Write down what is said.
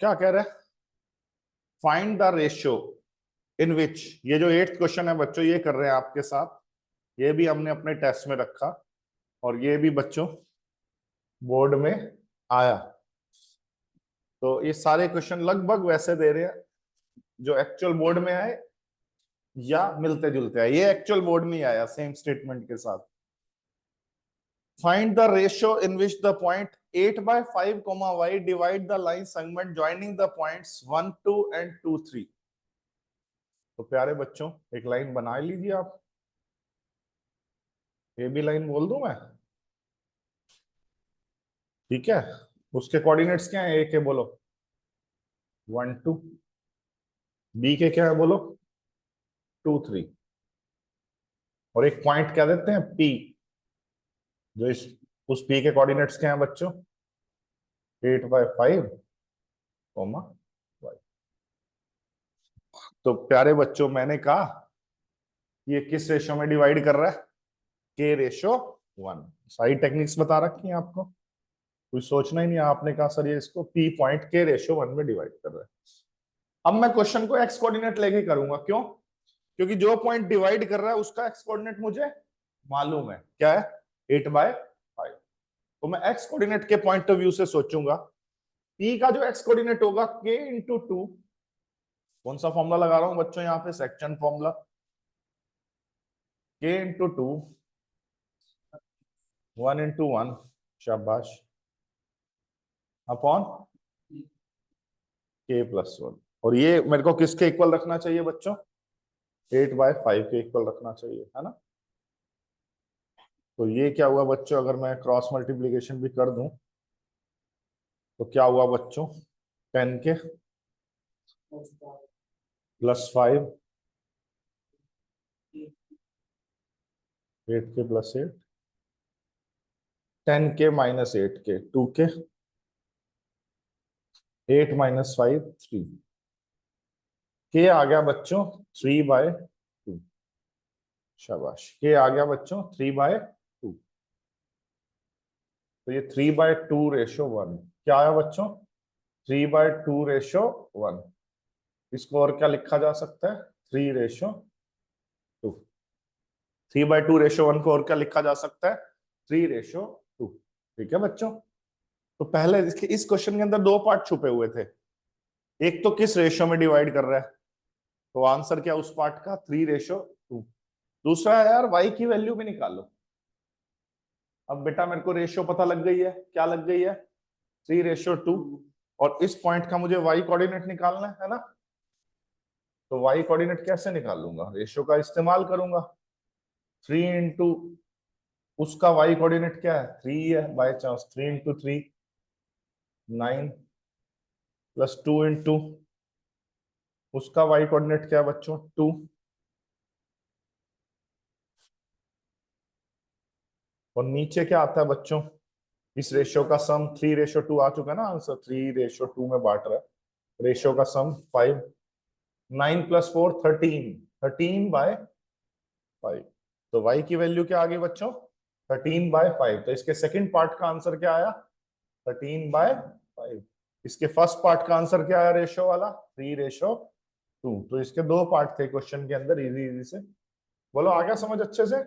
क्या कह रहे हैं? फाइंड द रेशियो इन विच, ये जो 8th क्वेश्चन है बच्चों, ये कर रहे हैं आपके साथ। ये भी हमने अपने टेस्ट में रखा और ये भी बच्चों बोर्ड में आया। तो ये सारे क्वेश्चन लगभग वैसे दे रहे हैं जो एक्चुअल बोर्ड में आए या मिलते जुलते आए। ये एक्चुअल बोर्ड में आया सेम स्टेटमेंट के साथ। Find the ratio in which the point 8/5, y divide the line segment joining the points 1, 2 and 2, 3। तो प्यारे बच्चों एक लाइन बना लीजिए आप। ये भी लाइन बोल दूं मैं, ठीक है? उसके कोऑर्डिनेट्स क्या है? ए के बोलो 1, 2, बी के क्या है बोलो 2, 3, और एक पॉइंट क्या देते हैं पी, जो इस उस पी के कोऑर्डिनेट्स क्या हैं बच्चों? 8/5, y। तो प्यारे बच्चों मैंने कहा ये किस रेशो में डिवाइड कर रहा है? के रेशो 1। सारी टेक्निक्स बता रखी हैं आपको, कुछ सोचना ही नहीं। आपने कहा सर ये इसको पी पॉइंट के रेशो 1 में डिवाइड कर रहा है। अब मैं क्वेश्चन को एक्स कोऑर्डिनेट लेके करूंगा। क्यों? क्योंकि जो पॉइंट डिवाइड कर रहा है उसका एक्स कोऑर्डिनेट मुझे मालूम है। क्या है? 8/5। तो मैं एक्स कोऑर्डिनेट के पॉइंट ऑफ व्यू से सोचूंगा। पी का जो एक्स कोऑर्डिनेट होगा के इंटू 2। कौन सा फॉर्मूला लगा रहा हूं बच्चों यहाँ पे? Section formula. के इंटू 2, 1 इंटू 1, शाबाश, अपॉन के प्लस 1। और ये मेरे को किसके इक्वल रखना चाहिए बच्चों? 8/5 के इक्वल रखना चाहिए, है ना? तो ये क्या हुआ बच्चों, अगर मैं क्रॉस मल्टीप्लीकेशन भी कर दूं तो क्या हुआ बच्चों? 10 के प्लस 5, 8 के प्लस 8, 10 के माइनस 8 के, 2 के, 8 माइनस 5, 3 के आ गया बच्चों 3/2। शाबाश, के आ गया बच्चों 3/2। तो ये 3/2 रेशो 1 क्या आया बच्चों? 3/2 रेशो 1। इसको और क्या लिखा जा सकता है? 3/2। 3/2 रेशो 1 को और क्या लिखा जा सकता है? 3/2। ठीक है बच्चों? तो पहले इस क्वेश्चन के अंदर दो पार्ट छुपे हुए थे। एक तो किस रेशो में डिवाइड कर रहा है, तो आंसर क्या उस पार्ट का? 3/2। दूसरा है यार y की वैल्यू भी निकालो। अब बेटा मेरे को रेशियो पता लग गई है। क्या लग गई है? 3/2। और इस पॉइंट का मुझे y कोऑर्डिनेट निकालना है ना? तो y कोऑर्डिनेट कैसे निकालूंगा? रेशियो का इस्तेमाल करूंगा। 3 इंटू उसका y कोऑर्डिनेट क्या है? 3 है by chance. 3 into 3 9, plus 2 into उसका y कोऑर्डिनेट क्या है बच्चों? 2। और नीचे क्या आता है बच्चों? इस रेशियो का सम 3/2 आ चुका है ना आंसर। 3/2 में बांट रहा है। रेशियो का सम 5। 9 प्लस 4 13, 13/5। तो y की वैल्यू क्या आ गई बच्चों? 13/5। तो इसके सेकंड पार्ट का आंसर क्या आया? 13/5। इसके फर्स्ट पार्ट का आंसर क्या आया रेशियो वाला? 3/2। तो इसके दो पार्ट थे क्वेश्चन के अंदर, इजी इजी से। बोलो आ गया समझ अच्छे से?